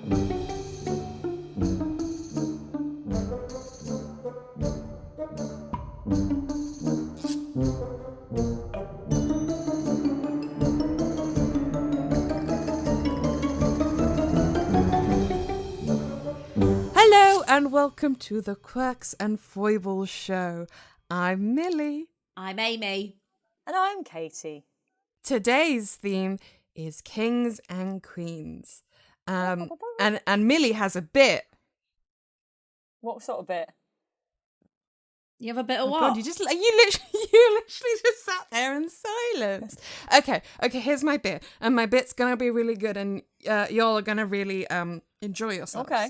Hello and welcome to the Quirks and Foibles show. I'm Millie. I'm Amy. And I'm Katie. Today's theme is kings and queens. And Millie has a bit. What sort of bit? You have a bit of what? God, you literally just sat there in silence. Okay, here's my bit. And my bit's gonna be really good and y'all are gonna really enjoy yourselves. Okay.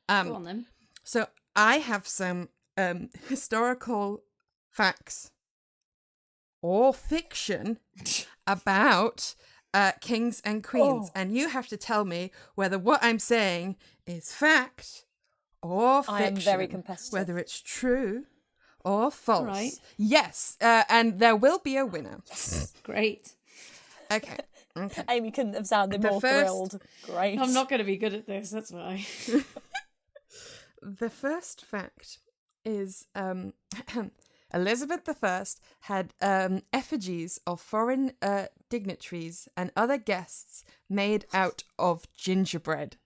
Go on then. So I have some historical facts or fiction about kings and queens. And you have to tell me whether what I'm saying is fact or fiction. I am very competitive. Whether it's true or false. Right. Yes, and there will be a winner. Great. Okay. Amy couldn't have sounded more thrilled. Great. I'm not going to be good at this, that's why. The first fact is Elizabeth I had effigies of foreign dignitaries and other guests made out of gingerbread.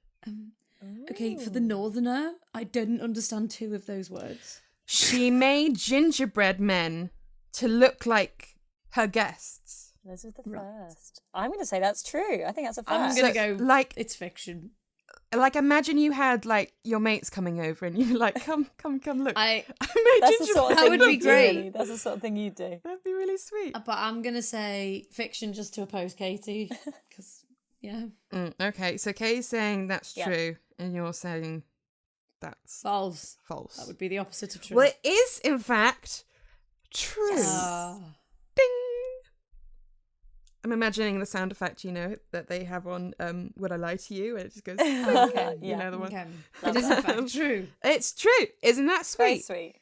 Okay, for the northerner, I didn't understand two of those words. She made gingerbread men to look like her guests. Elizabeth I. I'm going to say that's true. I think that's a fact. I'm going to go, like, it's fiction. Like, imagine you had, like, your mates coming over and you're like, come, look. I made that's gingerbread. the sort of That thing would be you'd great. do. That's the sort of thing you do. That'd be really sweet. But I'm going to say fiction just to oppose Katie. Because, yeah. Okay, so Katie's saying that's Yeah. true and you're saying that's False. false. That would be the opposite of true. Well, it is, in fact, true. Ding! I'm imagining the sound effect, that they have on Would I Lie to You? And it just goes, Okay, you know the one. Okay. It is in fact true. It's true. Isn't that Very sweet? sweet.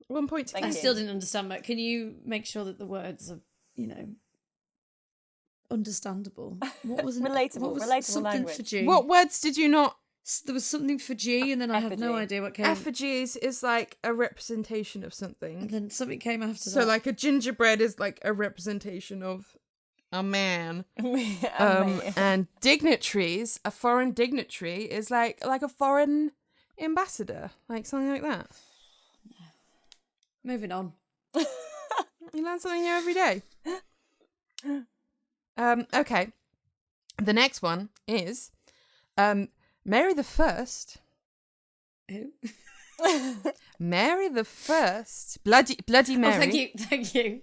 1 point to Thank I you. still didn't understand that. Can you make sure that the words are, understandable? What was it? Relatable- What was relatable something language. for G? What words did you not? There was something for G, and then I have no Effigy. idea what came. Effigies is like a representation of And something. then something came after that. So like a gingerbread is like a representation of a man. And dignitaries, a foreign dignitary is like a foreign ambassador, like something like that. Moving on. You learn something new every day. Okay. The next one is Mary the First. Who? Mary the First, Bloody Mary. Oh, thank you.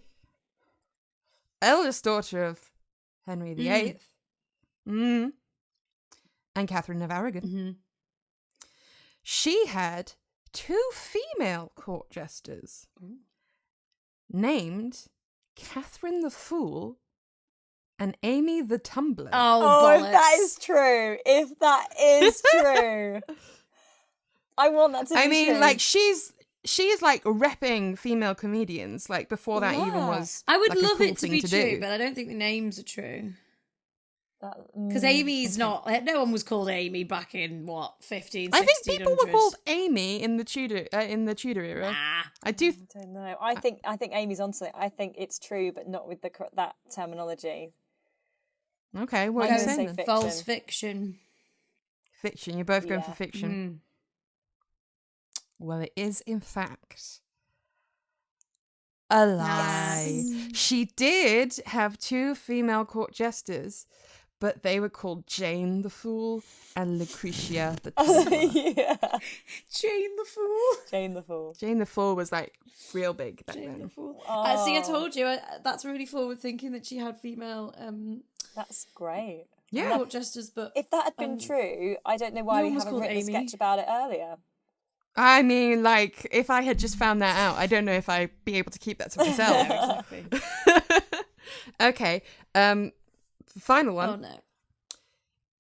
Eldest daughter of Henry VIII. And Catherine of Aragon. Mm-hmm. She had 2 female court jesters named Catherine the Fool and Amy the Tumbler. Oh, if bollocks. that is true. If that is true. I want that to be true. like she is like repping female comedians, like before that even was. I would like, a love cool it to thing be to true, do. but I don't think the names are true. Because That- Amy's not. No one was called Amy back in 15, 1600s. I think people were called Amy in the Tudor era. Nah. I do. I don't know. I think Amy's onto it. I think it's true, but not with that terminology. Okay, what are I'm you gonna saying? say Then? False fiction. Fiction. You're both going Yeah. for fiction. Well, it is in fact a lie. Yes. She did have 2 female court jesters, but they were called Jane the Fool and Lucretia the Tumbler. Yeah. Jane the Fool. Jane the Fool. Jane the Fool was like real big back Jane the then. Fool. Oh. See, I told you, that's really forward thinking that she had female That's great. Yeah. court jesters, but If that had been true, I don't know why no we one was haven't called written a Amy. sketch about it earlier. I mean, like, if I had just found that out, I don't know if I'd be able to keep that to myself. yeah, exactly. Okay. Final one. Oh no.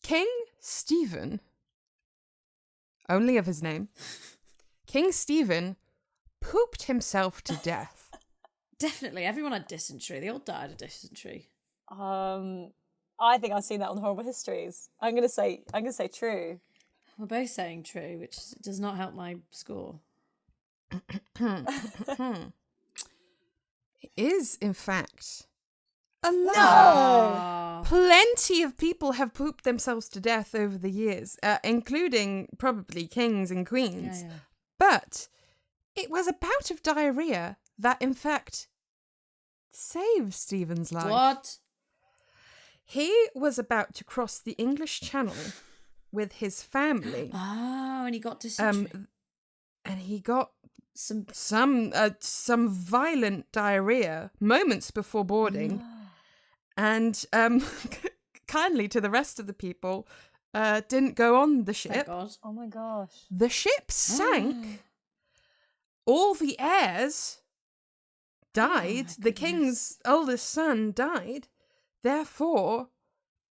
King Stephen, only of his name, King Stephen pooped himself to death. Definitely, everyone had dysentery. They all died of dysentery. I think I've seen that on Horrible Histories. I'm gonna say true. We're both saying true, which does not help my score. It is, in fact, a lie. Ah. Plenty of people have pooped themselves to death over the years, including probably kings and queens. Yeah. But it was a bout of diarrhea that, in fact, saved Stephen's life. What? He was about to cross the English Channel with his family. Oh, and he got dysentery. And he got Some some violent diarrhea moments before boarding. And kindly to the rest of the people, didn't go on the thank ship. God. Oh my gosh. The ship sank. All the heirs died. The king's oldest son died. Therefore,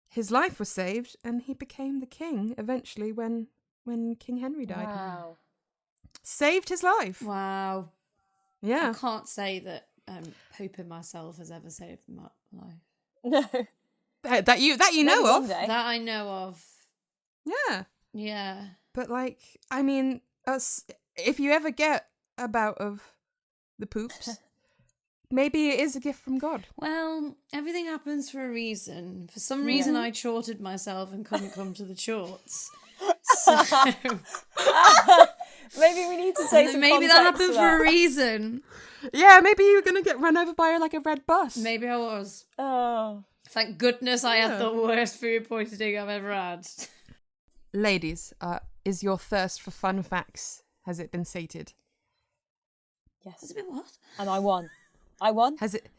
his life was saved, and he became the king eventually when King Henry died. Wow. Saved his life. Wow. Yeah. I can't say that pooping myself has ever saved my life. No. That you Maybe know one of. day. That I know of. Yeah. Yeah. But I mean, if you ever get a bout of the poops, maybe it is a gift from God. Well, everything happens for a reason. For some reason, I chorted myself and couldn't come to the chorts. So Maybe we need to say some maybe that context happened to for a reason. Yeah, maybe you were going to get run over by a red bus. Maybe I was. Oh. Thank goodness I had the worst food poisoning I've ever had. Ladies, is your thirst for fun facts, has it been sated? Yes. Has it been what? And I won. I won? Has it?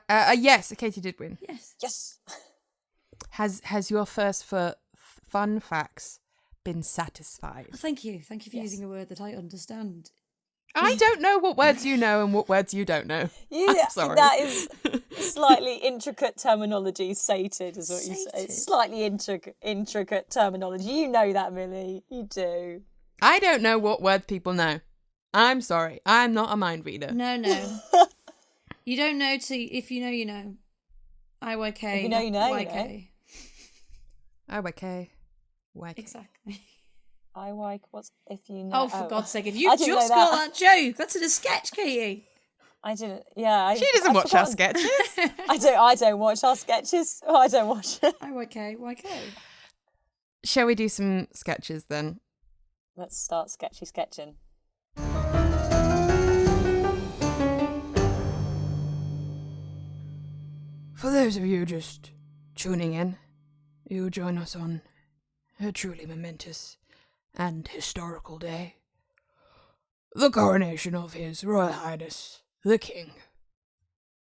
Yes, Katie did win. Yes. Yes. Has your thirst for fun facts been satisfied? Thank you. Thank you for using a word that I understand. I don't know what words you know and what words you don't know. Yeah, I'm sorry. that is slightly intricate terminology. Sated is what you say. Sated. It's slightly intricate terminology. You know that, Millie. You do. I don't know what words people know. I'm sorry. I'm not a mind reader. No. You don't know if you know, you know. IYK. If you know, you know, you YK. Okay. Whack. Exactly. I like what's if you know. Oh, for God's sake, if you I didn't just know got that. that joke, that's in a sketch, Katie. I didn't. Yeah. She doesn't I've watch our forgotten. sketches. I don't watch our sketches. Oh, I don't watch it. IYK, YK. Shall we do some sketches then? Let's start sketching. For those of you just tuning in, you join us on a truly momentous and historical day. The coronation of His Royal Highness, the King.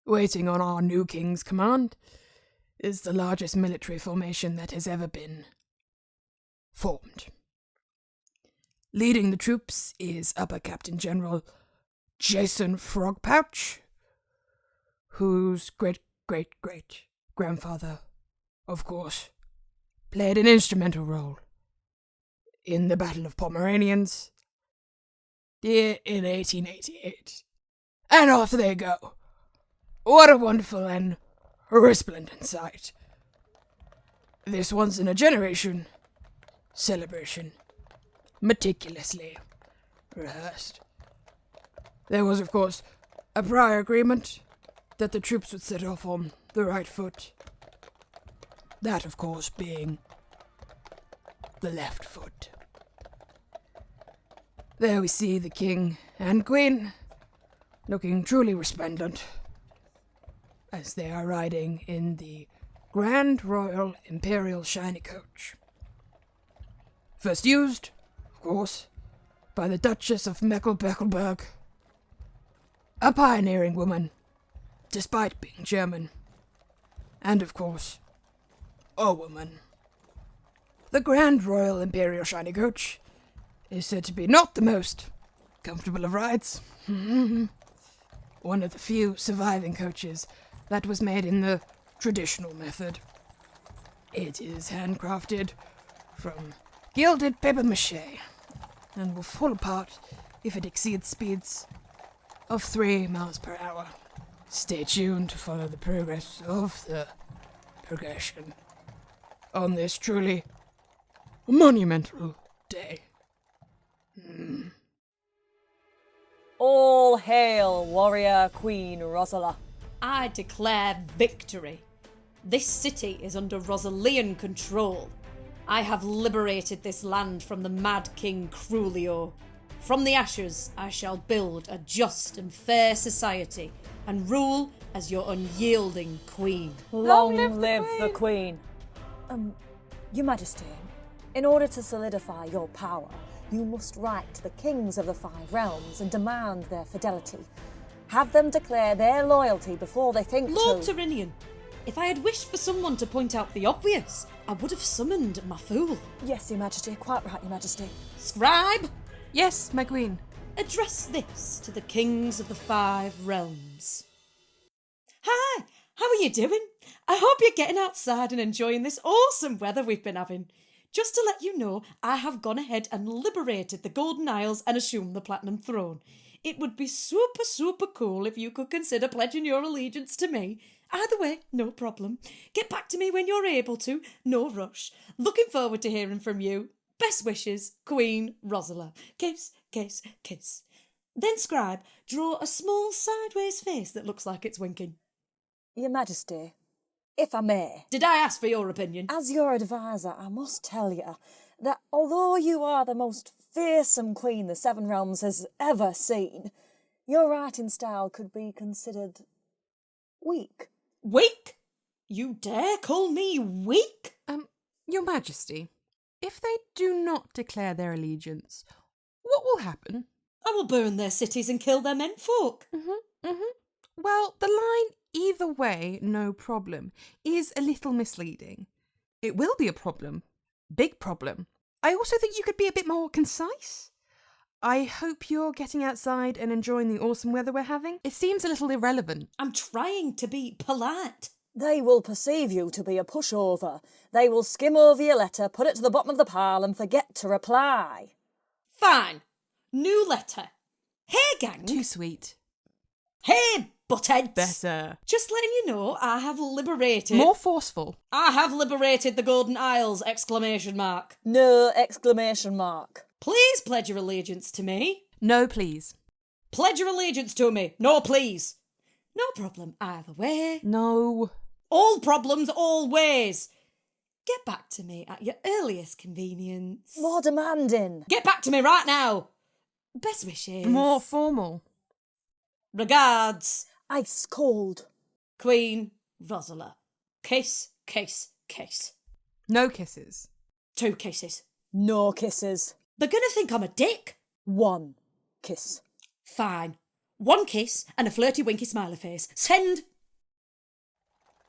Waiting on our new King's command is the largest military formation that has ever been formed. Leading the troops is Upper Captain General Jason Frogpouch, whose great-great-great-grandfather, of course, played an instrumental role in the Battle of Pomeranians here in 1888. And off they go. What a wonderful and resplendent sight. This once-in-a-generation celebration, meticulously rehearsed. There was, of course, a prior agreement that the troops would set off on the right foot. That, of course, being the left foot. There we see the King and Queen, looking truly resplendent, as they are riding in the Grand Royal Imperial Shiny Coach. First used, of course, by the Duchess of Mecklenburg, a pioneering woman, despite being German, and of course, a woman. The Grand Royal Imperial Shiny Coach is said to be not the most comfortable of rides. One of the few surviving coaches that was made in the traditional method. It is handcrafted from gilded papier-mâché and will fall apart if it exceeds speeds of 3 miles per hour. Stay tuned to follow the progress of the progression on this truly monumental day. All hail, warrior Queen Rosala. I declare victory. This city is under Rosalian control. I have liberated this land from the mad King Crulio. From the ashes I shall build a just and fair society and rule as your unyielding queen. Long live the Queen. Your Majesty, in order to solidify your power, you must write to the kings of the 5 realms and demand their fidelity. Have them declare their loyalty before they think Lord to... Tyrinnian, if I had wished for someone to point out the obvious, I would have summoned my fool. Yes, Your Majesty, quite right, Your Majesty. Scribe, Yes, my queen. address this to the kings of the 5 realms. Hi, how are you doing? I hope you're getting outside and enjoying this awesome weather we've been having. Just to let you know, I have gone ahead and liberated the Golden Isles and assumed the Platinum Throne. It would be super, super cool if you could consider pledging your allegiance to me. Either way, no problem. Get back to me when you're able to. No rush. Looking forward to hearing from you. Best wishes, Queen Rosala. Kiss, kiss, kiss. Then, Scribe, draw a small sideways face that looks like it's winking. Your Majesty, if I may, Did I ask for your opinion? as your advisor, I must tell you that although you are the most fearsome queen the 7 realms has ever seen, your writing style could be considered weak. Weak? You dare call me weak? Your Majesty, if they do not declare their allegiance, what will happen? I will burn their cities and kill their menfolk. Well, the line either way, no problem, is a little misleading. It will be a problem. Big problem. I also think you could be a bit more concise. I hope you're getting outside and enjoying the awesome weather we're having. It seems a little irrelevant. I'm trying to be polite. They will perceive you to be a pushover. They will skim over your letter, put it to the bottom of the pile and forget to reply. Fine. New letter. Hey, gang. Too sweet. Hey, buttheads. Better. Just letting you know, I have liberated... More forceful. I have liberated the Golden Isles! Exclamation mark. No exclamation mark. Please pledge your allegiance to me. No, please. Pledge your allegiance to me. No, please. No problem either way. No. All problems, all ways. Get back to me at your earliest convenience. More demanding. Get back to me right now. Best wishes. More formal. Regards, Ice cold. Queen Rosala. Kiss, kiss, kiss. No kisses. 2 kisses. No kisses. They're gonna think I'm a dick. 1 kiss. Fine. 1 kiss and a flirty winky smiley face. Send.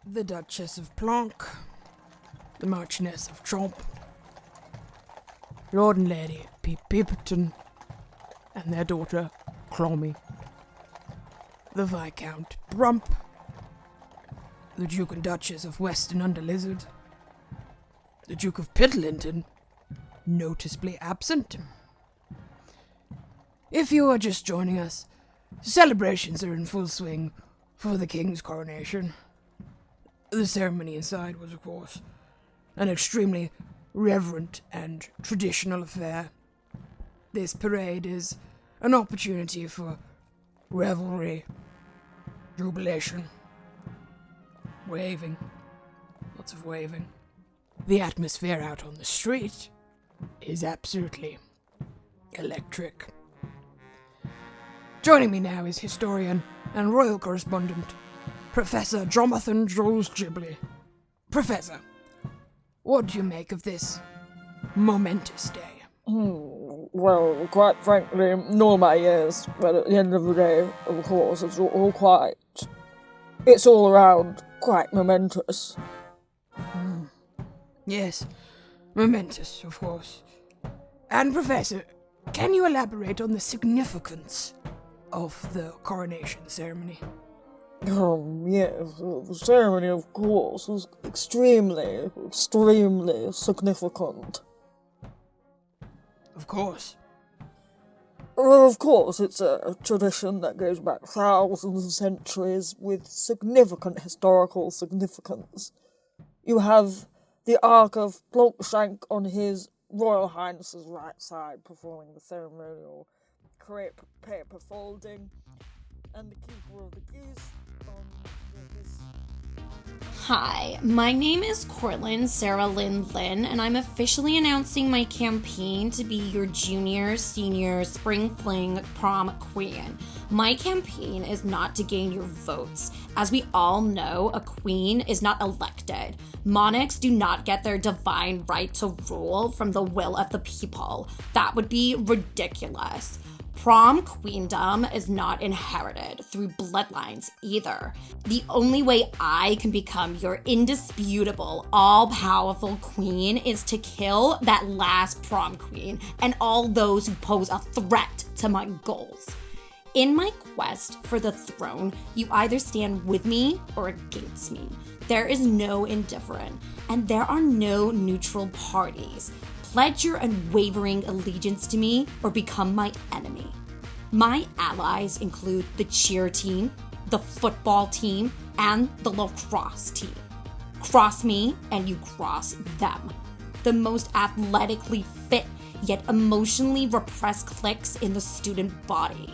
The Duchess of Plonk. The Marchioness of Chomp. Lord and Lady Peepton. And their daughter, Clommy. The Viscount Brump. The Duke and Duchess of Weston under Lizard. The Duke of Piddlington. Noticeably absent. If you are just joining us, celebrations are in full swing for the King's coronation. The ceremony inside was, of course, an extremely reverent and traditional affair. This parade is an opportunity for revelry, jubilation, waving, lots of waving. The atmosphere out on the street is absolutely electric. Joining me now is historian and royal correspondent, Professor Jomathan Jules-Jibbly. Professor, what do you make of this momentous day? Well, quite frankly, none of my ears. But at the end of the day, of course, it's all around quite momentous. Yes, momentous, of course. And Professor, can you elaborate on the significance of the coronation ceremony? Yes, the ceremony, of course, was extremely significant. Of course. Of course, it's a tradition that goes back thousands of centuries with significant historical significance. You have the Ark of Blokeshank on his Royal Highness's right side, performing the ceremonial crepe paper folding, and the Keeper of the Goose on his... Hi, my name is Kourtlynn Sarah Lynn, and I'm officially announcing my campaign to be your junior, senior, spring fling prom queen. My campaign is not to gain your votes. As we all know, a queen is not elected. Monarchs do not get their divine right to rule from the will of the people. That would be ridiculous. Prom queendom is not inherited through bloodlines either. The only way I can become your indisputable, all-powerful queen is to kill that last prom queen and all those who pose a threat to my goals. In my quest for the throne, you either stand with me or against me. There is no indifferent, and there are no neutral parties. Pledge your unwavering allegiance to me or become my enemy. My allies include the cheer team, the football team, and the lacrosse team. Cross me and you cross them. The most athletically fit yet emotionally repressed cliques in the student body.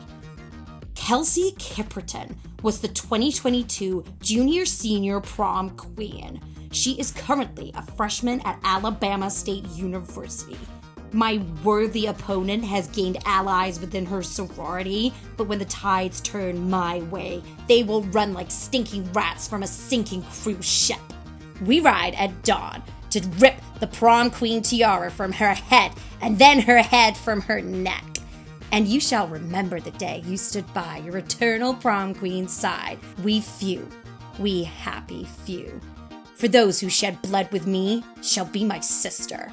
Kelsey Kipperton was the 2022 Junior Senior Prom Queen. She is currently a freshman at Alabama State University. My worthy opponent has gained allies within her sorority, but when the tides turn my way, they will run like stinking rats from a sinking cruise ship. We ride at dawn to rip the prom queen tiara from her head and then her head from her neck. And you shall remember the day you stood by your eternal prom queen's side. We few, we happy few. For those who shed blood with me shall be my sister.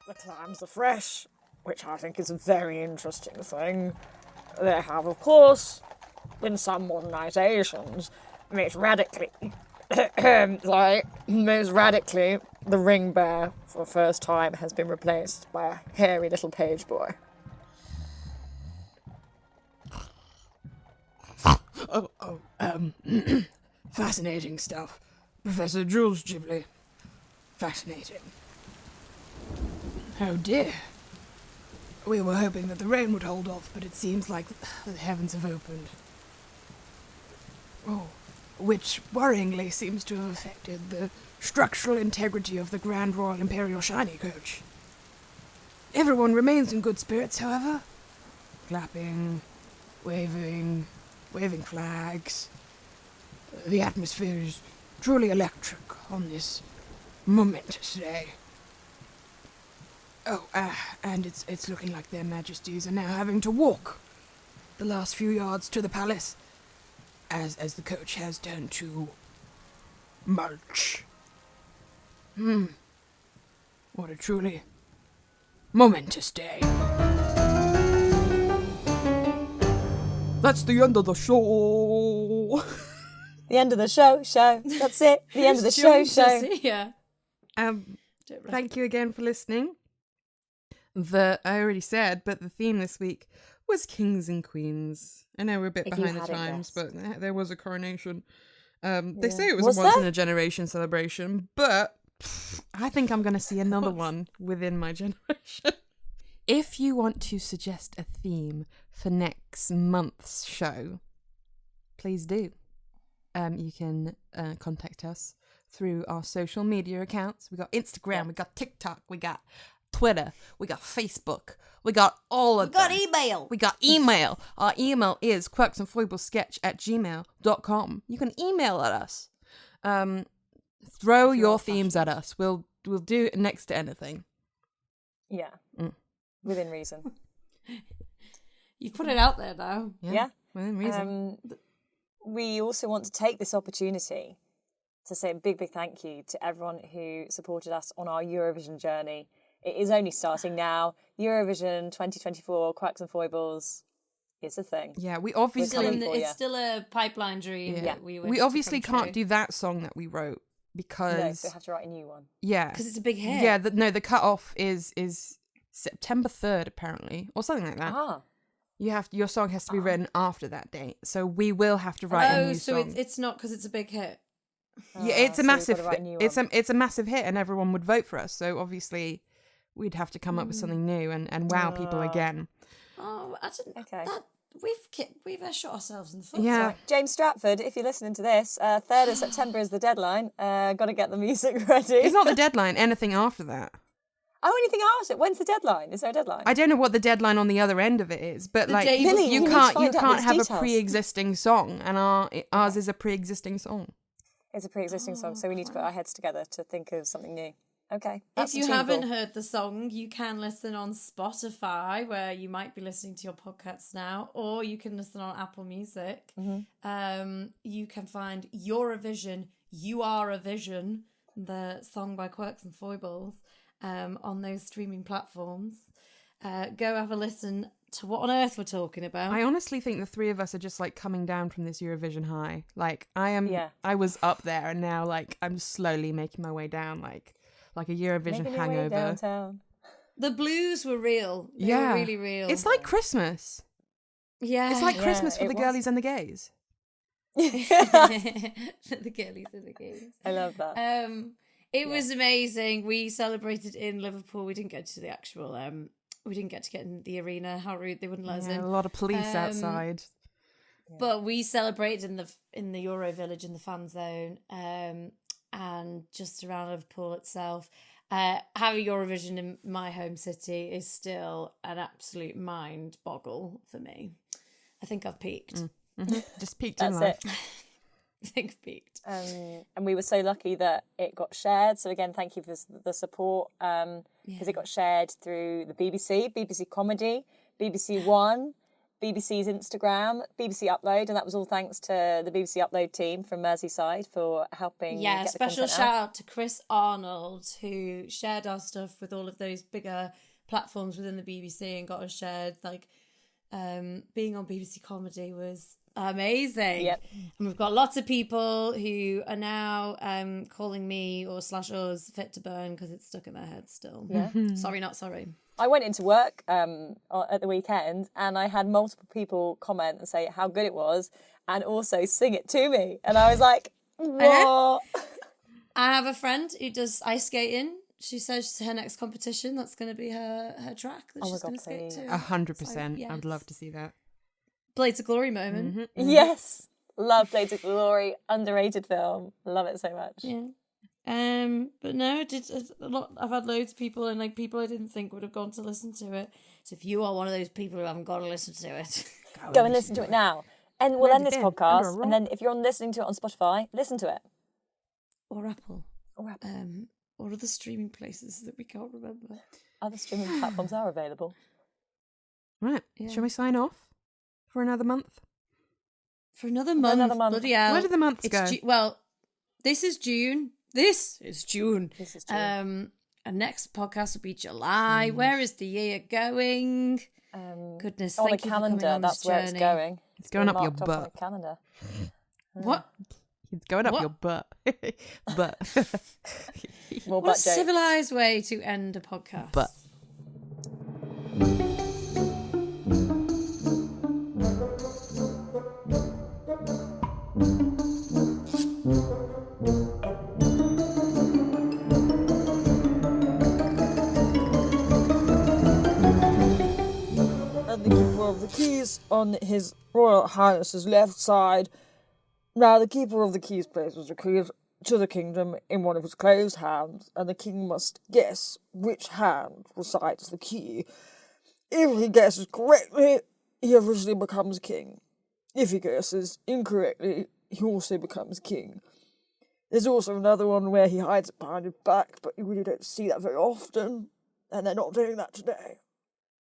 The clams are fresh, which I think is a very interesting thing. There have, of course, been some modernisations. Most radically, the ring bear, for the first time, has been replaced by a hairy little page boy. Fascinating stuff. Professor Jules-Jibbly. Fascinating. Oh dear. We were hoping that the rain would hold off, but it seems like the heavens have opened. Oh, which worryingly seems to have affected the structural integrity of the Grand Royal Imperial Shiny Coach. Everyone remains in good spirits, however. Clapping, waving flags. The atmosphere is truly electric on this momentous day. Oh, and it's looking like their majesties are now having to walk the last few yards to the palace, as the coach has turned to mulch. What a truly momentous day. That's the end of the show. The end of the show. That's it. The end of the show. Yeah. Thank you again for listening. I already said, but the theme this week was Kings and Queens. I know we're a bit behind the times, but there was a coronation. They say it was a once-in-a-generation celebration, but I think I'm going to see another one within my generation. If you want to suggest a theme for next month's show, please do. You can contact us through our social media accounts. We got Instagram, we got TikTok, we got Twitter, we got Facebook, we got all of them. We got email. Our email is quirksandfoiblessketch@gmail.com. You can email at us. Throw your themes at us. We'll do it next to anything. Yeah. Within reason. You've put it out there now. Yeah. Within reason. We also want to take this opportunity to say a big, big thank you to everyone who supported us on our Eurovision journey. It is only starting now. Eurovision 2024, Quirks and Foibles is a thing. Yeah, we obviously... It's still a pipeline dream. Yeah. We obviously can't do that song that we wrote because... No, so we have to write a new one. Yeah. Because it's a big hit. Yeah, the cut-off is September 3rd, apparently, or something like that. Your song has to be written after that date, so we will have to write a new song. So it's not because it's a big hit. Yeah, it's a so we've massive. gotta write a new It's one. a massive hit, and everyone would vote for us. So obviously, we'd have to come up with something new and wow people again. Oh, I didn't. Okay. We've shot ourselves in the foot. Yeah. Sorry. James Stratford, if you're listening to this, 3rd of September is the deadline. Got to get the music ready. It's not the deadline. Anything after that. Oh, anything after? When's the deadline? Is there a deadline? I don't know what the deadline on the other end of it is, but The like day Billy, you you need to can't find out these have details. a pre-existing song, and ours is a pre-existing song. It's a pre-existing song, so we need to put our heads together to think of something new. Okay. If That's you achievable. haven't heard the song, you can listen on Spotify, where you might be listening to your podcasts now, or you can listen on Apple Music. You can find Eurovision, You Are a Vision, the song by Quirks and Foibles, on those streaming platforms. Go have a listen to what on earth we're talking about. I honestly think the three of us are just like coming down from this Eurovision high. Like I was up there, and now like I'm slowly making my way down, like a Eurovision Making your way hangover. downtown. The blues were real. They were really real. It's like Christmas. Yeah. It's like Christmas for it the was. girlies and the gays. The girlies and the gays. I love that. It was amazing. We celebrated in Liverpool. We didn't get to the actual. We didn't get to get in the arena. How rude! They wouldn't let us in. A lot of police outside. But we celebrated in the Euro Village in the fan zone, and just around Liverpool itself. Having Eurovision in my home city is still an absolute mind boggle for me. I think I've peaked. Just peaked in That's life. it. I think I've peaked. And we were so lucky that it got shared. So again, thank you for the support. Because it got shared through the BBC Comedy, BBC One, BBC's Instagram, BBC Upload, and that was all thanks to the BBC Upload team from Merseyside for helping. Yeah, get the special content shout out. out to Chris Arnold, who shared our stuff with all of those bigger platforms within the BBC and got us shared. Like, being on BBC Comedy was amazing. Yep. And we've got lots of people who are now calling me or /us fit to burn because it's stuck in their heads still. Yeah. Sorry, not sorry. I went into work at the weekend and I had multiple people comment and say how good it was and also sing it to me. And I was like, what? I have a friend who does ice skating. She says her next competition, that's going to be her track that she's going to skate to. 100%. I'd love to see that. Blades of Glory moment. Yes. Love Blades of Glory. Underrated film. Love it so much. Yeah. But no, it did a lot. I've had loads of people and like people I didn't think would have gone to listen to it. So if you are one of those people who haven't gone to listen to it, Go and listen to it now. And we'll end this did. podcast. Under a And then if you're listening to it on Spotify, listen to it. or Apple, Or Apple. or other streaming places that we can't remember. Other streaming platforms are available. Right. Yeah. Shall we sign off for another month? For another month, another month. bloody hell. Where do the months go? Well, this is June. This is June. This is true. And next podcast will be July. Where is the year going? Goodness, on a thank you for coming calendar, on that's this where journey. it's going. It's going up your marked off on butt. a calendar. What? It's going up What? your butt. Butt. More What a butt jokes. civilized way to end a podcast. Butt. And the keeper of the keys on his Royal Highness's left side. Now the keeper of the keys places the keys to the kingdom in one of his closed hands, and the king must guess which hand recites the key. If he guesses correctly, he officially becomes king. If he guesses incorrectly, he also becomes king. There's also another one where he hides it behind his back, but you really don't see that very often, and they're not doing that today.